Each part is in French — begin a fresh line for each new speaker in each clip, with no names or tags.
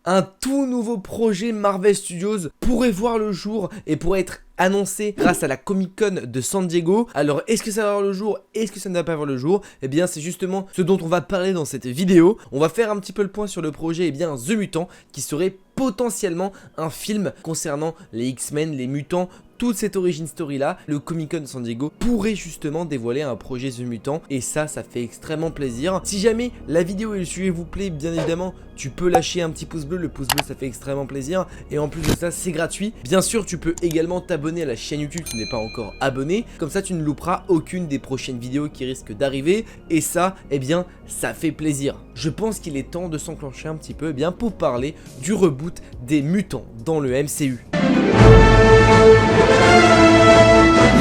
un tout nouveau projet Marvel Studios pourrait voir le jour et pourrait être annoncé grâce à la Comic Con de San Diego. Alors est-ce que ça va voir le jour? Est-ce que ça ne va pas voir le jour? Eh bien c'est justement ce dont on va parler dans cette vidéo. On va faire un petit peu le point sur le projet The Mutant, qui serait potentiellement un film concernant les X-Men, les mutants, toute cette origin story là. Le Comic Con de San Diego pourrait justement dévoiler un projet The Mutant et ça fait extrêmement plaisir. Si jamais la vidéo et le sujet vous plaît, bien évidemment tu peux lâcher un petit pouce bleu, le pouce bleu ça fait extrêmement plaisir et en plus de ça c'est gratuit. Bien sûr tu peux également t'abonner à la chaîne YouTube si tu n'es pas encore abonné, comme ça tu ne louperas aucune des prochaines vidéos qui risquent d'arriver et ça, eh bien ça fait plaisir. Je pense qu'il est temps de s'enclencher un petit peu pour parler du reboot des mutants dans le MCU.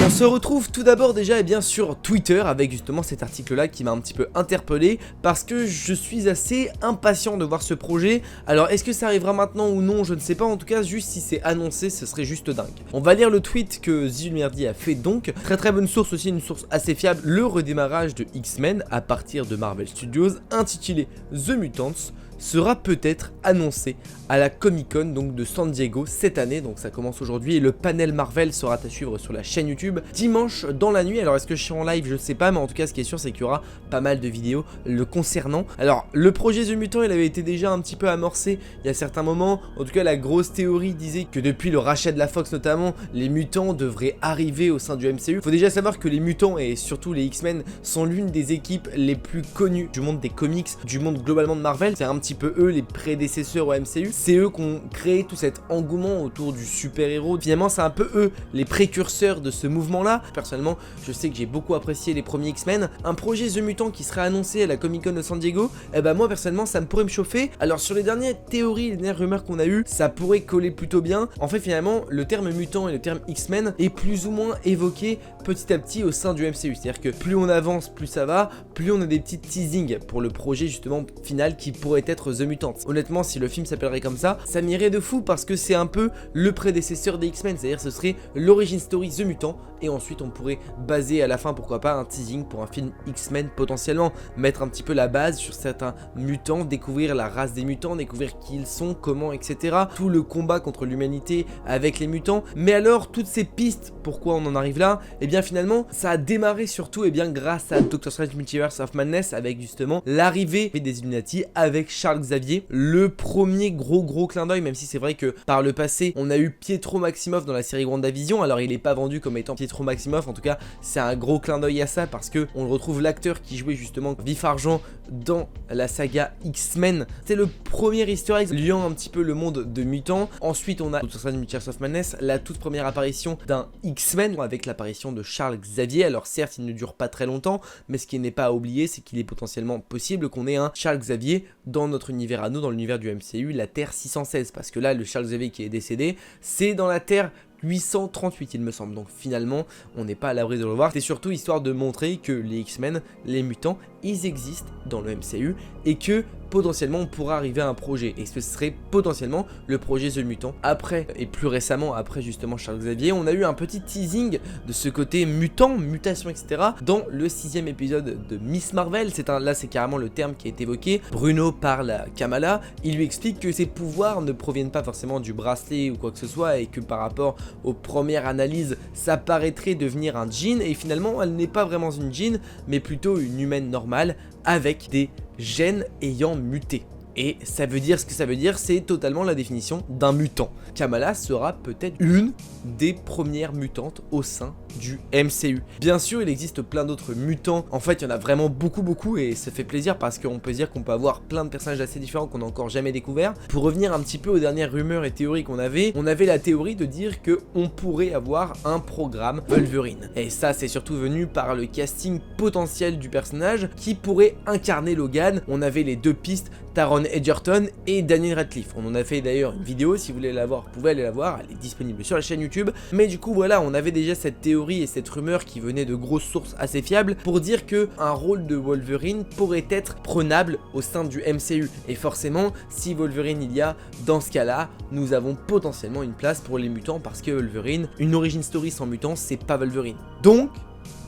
On se retrouve tout d'abord déjà sur Twitter avec justement cet article là qui m'a un petit peu interpellé parce que je suis assez impatient de voir ce projet. Alors est-ce que ça arrivera maintenant ou non, je ne sais pas, en tout cas juste si c'est annoncé ce serait juste dingue. On va lire le tweet que Zilmerdi a fait donc, très bonne source aussi, une source assez fiable, le redémarrage de X-Men à partir de Marvel Studios intitulé The Mutants sera peut-être annoncé à la Comic Con donc de San Diego cette année, donc ça commence aujourd'hui et le panel Marvel sera à suivre sur la chaîne YouTube dimanche dans la nuit. Alors est-ce que je suis en live, je sais pas, mais en tout cas ce qui est sûr c'est qu'il y aura pas mal de vidéos le concernant. Alors le projet The Mutant il avait été déjà un petit peu amorcé il y a certains moments, en tout cas la grosse théorie disait que depuis le rachat de la Fox notamment, les mutants devraient arriver au sein du MCU. Faut déjà savoir que les mutants et surtout les X-Men sont l'une des équipes les plus connues du monde des comics, du monde globalement de Marvel. C'est un petit peu eux les prédécesseurs au MCU, c'est eux qui ont créé tout cet engouement autour du super-héros. Finalement c'est un peu eux les précurseurs de ce mouvement là. Personnellement je sais que j'ai beaucoup apprécié les premiers X-Men. Un projet The Mutant qui serait annoncé à la Comic Con de San Diego, et bah moi personnellement ça me pourrait me chauffer. Alors sur les dernières théories, les dernières rumeurs qu'on a eues, ça pourrait coller plutôt bien. En fait finalement le terme mutant et le terme X-Men est plus ou moins évoqué petit à petit au sein du MCU, c'est à dire que plus on avance plus ça va, plus on a des petits teasings pour le projet justement final qui pourrait être The Mutant. Honnêtement si le film s'appellerait comme ça m'irait de fou parce que c'est un peu le prédécesseur des X-Men, c'est à dire ce serait l'origin story The Mutant et ensuite on pourrait baser à la fin pourquoi pas un teasing pour un film X-Men potentiellement, mettre un petit peu la base sur certains mutants, découvrir la race des mutants, découvrir qui ils sont, comment, etc. Tout le combat contre l'humanité avec les mutants. Mais alors toutes ces pistes, pourquoi on en arrive là? Et bien finalement ça a démarré surtout grâce à Doctor Strange Multiverse of Madness avec justement l'arrivée des Illuminati avec Charles Xavier, le premier gros clin d'œil, même si c'est vrai que par le passé on a eu Pietro Maximoff dans la série WandaVision. Alors il est pas vendu comme étant Pietro Maximoff, en tout cas c'est un gros clin d'œil à ça parce que on retrouve l'acteur qui jouait justement Vif Argent dans la saga X-Men. C'est le premier easter egg liant un petit peu le monde de mutants. Ensuite on a Doctor Strange Multiverse of Madness, la toute première apparition d'un X-Men avec l'apparition de Charles Xavier. Alors certes il ne dure pas très longtemps, mais ce qui n'est pas à oublier c'est qu'il est potentiellement possible qu'on ait un Charles Xavier dans notre univers à nous, dans l'univers du MCU, la Terre 616, parce que là le Charles Xavier qui est décédé c'est dans la Terre 838 il me semble, donc finalement on n'est pas à l'abri de le revoir. C'est surtout histoire de montrer que les X-Men, les mutants, ils existent dans le MCU et que potentiellement on pourra arriver à un projet et ce serait potentiellement le projet The Mutant. Après et plus récemment après justement Charles Xavier, on a eu un petit teasing de ce côté mutant, mutation etc. dans le 6ème épisode de Miss Marvel. Là c'est carrément le terme qui est évoqué. Bruno parle à Kamala, il lui explique que ses pouvoirs ne proviennent pas forcément du bracelet ou quoi que ce soit et que par rapport aux premières analyses ça paraîtrait devenir un djinn et finalement elle n'est pas vraiment une djinn mais plutôt une humaine normale avec des gènes ayant muté. Et ça veut dire ce que ça veut dire, c'est totalement la définition d'un mutant. Kamala sera peut-être une des premières mutantes au sein du MCU. Bien sûr, il existe plein d'autres mutants. En fait, il y en a vraiment beaucoup et ça fait plaisir parce qu'on peut dire qu'on peut avoir plein de personnages assez différents qu'on n'a encore jamais découverts. Pour revenir un petit peu aux dernières rumeurs et théories qu'on avait, on avait la théorie de dire qu'on pourrait avoir un programme Wolverine. Et ça, c'est surtout venu par le casting potentiel du personnage qui pourrait incarner Logan. On avait les deux pistes, Taron Egerton et Daniel Radcliffe. On en a fait d'ailleurs une vidéo, si vous voulez la voir, vous pouvez aller la voir, elle est disponible sur la chaîne YouTube. Mais du coup voilà, on avait déjà cette théorie et cette rumeur qui venait de grosses sources assez fiables pour dire que un rôle de Wolverine pourrait être prenable au sein du MCU. Et forcément, si Wolverine il y a, dans ce cas-là, nous avons potentiellement une place pour les mutants parce que Wolverine, une origin story sans mutants, c'est pas Wolverine. Donc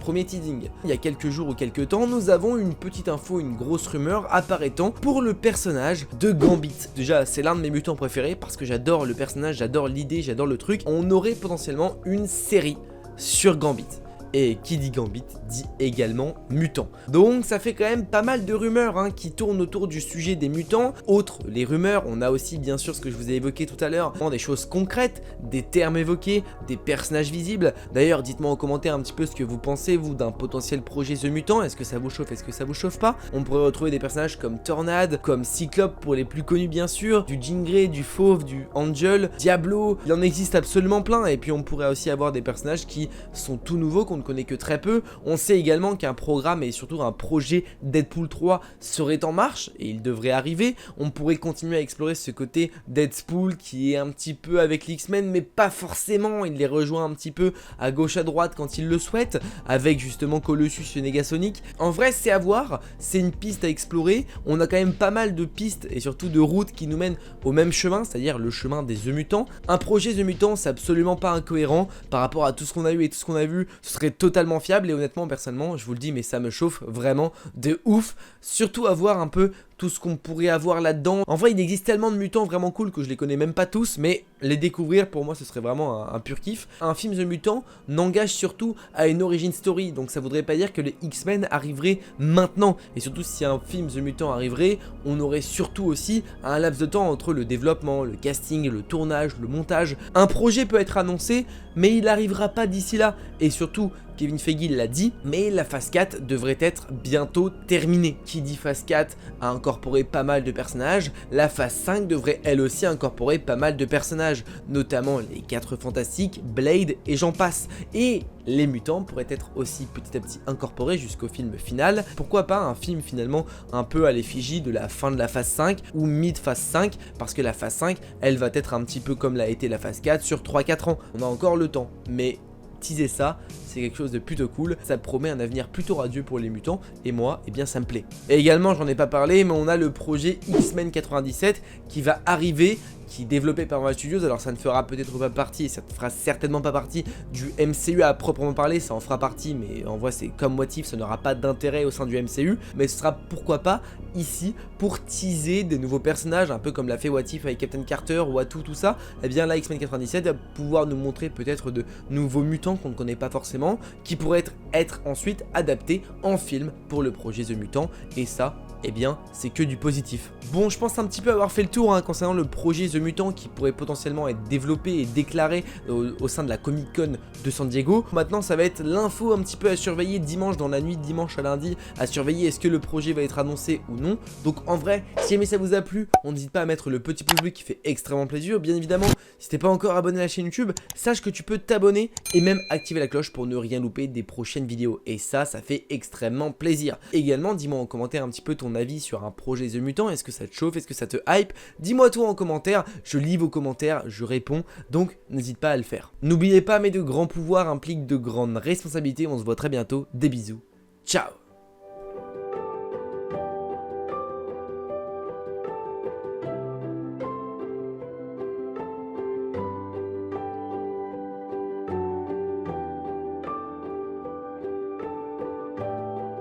premier teasing. Il y a quelques jours ou quelques temps, nous avons une petite info, une grosse rumeur apparaîtant pour le personnage de Gambit. Déjà, c'est l'un de mes mutants préférés parce que j'adore le personnage, j'adore l'idée, j'adore le truc. On aurait potentiellement une série sur Gambit. Et qui dit Gambit dit également mutant. Donc ça fait quand même pas mal de rumeurs qui tournent autour du sujet des mutants. Outre les rumeurs, on a aussi bien sûr ce que je vous ai évoqué tout à l'heure, des choses concrètes, des termes évoqués, des personnages visibles. D'ailleurs dites-moi en commentaire un petit peu ce que vous pensez vous d'un potentiel projet The Mutant. Est-ce que ça vous chauffe, est-ce que ça vous chauffe pas? On pourrait retrouver des personnages comme Tornade, comme Cyclope pour les plus connus bien sûr, du Jean Grey, du Fauve, du Angel, Diablo, il en existe absolument plein. Et puis on pourrait aussi avoir des personnages qui sont tout nouveaux, qu'on ne connaît que très peu. On sait également qu'un programme et surtout un projet Deadpool 3 serait en marche et il devrait arriver. On pourrait continuer à explorer ce côté Deadpool qui est un petit peu avec l'X-Men mais pas forcément, il les rejoint un petit peu à gauche à droite quand il le souhaite, avec justement Colossus et Negasonic. En vrai c'est à voir, c'est une piste à explorer. On a quand même pas mal de pistes et surtout de routes qui nous mènent au même chemin, c'est-à-dire le chemin des The Mutants. Un projet The Mutants c'est absolument pas incohérent par rapport à tout ce qu'on a eu et tout ce qu'on a vu, ce serait totalement fiable et honnêtement personnellement je vous le dis mais ça me chauffe vraiment de ouf, surtout à voir un peu tout ce qu'on pourrait avoir là-dedans. En vrai il existe tellement de mutants vraiment cool que je les connais même pas tous, mais les découvrir pour moi ce serait vraiment un pur kiff. Un film The Mutant n'engage surtout à une origin story, donc ça voudrait pas dire que les X-Men arriveraient maintenant, et surtout si un film The Mutant arriverait, on aurait surtout aussi un laps de temps entre le développement, le casting, le tournage, le montage. Un projet peut être annoncé mais il arrivera pas d'ici là, et surtout Kevin Feige l'a dit, mais la phase 4 devrait être bientôt terminée. Qui dit phase 4 a incorporé pas mal de personnages, la phase 5 devrait elle aussi incorporer pas mal de personnages, notamment les 4 Fantastiques, Blade et j'en passe. Et les mutants pourraient être aussi petit à petit incorporés jusqu'au film final. Pourquoi pas un film finalement un peu à l'effigie de la fin de la phase 5 ou mid-phase 5, parce que la phase 5, elle va être un petit peu comme l'a été la phase 4 sur 3-4 ans. On a encore le temps, mais teaser ça, c'est quelque chose de plutôt cool, ça promet un avenir plutôt radieux pour les mutants, et moi, eh bien ça me plaît. Et également, j'en ai pas parlé, mais on a le projet X-Men 97 qui va arriver, qui est développé par Marvel Studios. Alors ça ne fera peut-être pas partie, et ça ne fera certainement pas partie du MCU à proprement parler, ça en fera partie, mais en vrai c'est comme What If, ça n'aura pas d'intérêt au sein du MCU, mais ce sera pourquoi pas ici pour teaser des nouveaux personnages, un peu comme l'a fait What If avec Captain Carter ou Atu, tout ça. Et bien là X-Men 97 va pouvoir nous montrer peut-être de nouveaux mutants qu'on ne connaît pas forcément, qui pourraient être ensuite adaptés en film pour le projet The Mutant, et ça, eh bien, c'est que du positif. Bon, je pense un petit peu avoir fait le tour concernant le projet The Mutant qui pourrait potentiellement être développé et déclaré au sein de la Comic Con de San Diego. Maintenant, ça va être l'info un petit peu à surveiller dimanche, dans la nuit de dimanche à lundi, à surveiller est-ce que le projet va être annoncé ou non. Donc en vrai, si jamais ça vous a plu, on n'hésite pas à mettre le petit pouce bleu qui fait extrêmement plaisir. Bien évidemment, si t'es pas encore abonné à la chaîne YouTube, sache que tu peux t'abonner et même activer la cloche pour ne rien louper des prochaines vidéos. Et ça fait extrêmement plaisir. Également, dis-moi en commentaire un petit peu ton avis sur un projet The Mutant. Est-ce que ça te chauffe? Est-ce que ça te hype? Dis-moi tout en commentaire, je lis vos commentaires, je réponds, donc n'hésite pas à le faire. N'oubliez pas, mais de grands pouvoirs impliquent de grandes responsabilités. On se voit très bientôt, des bisous, ciao.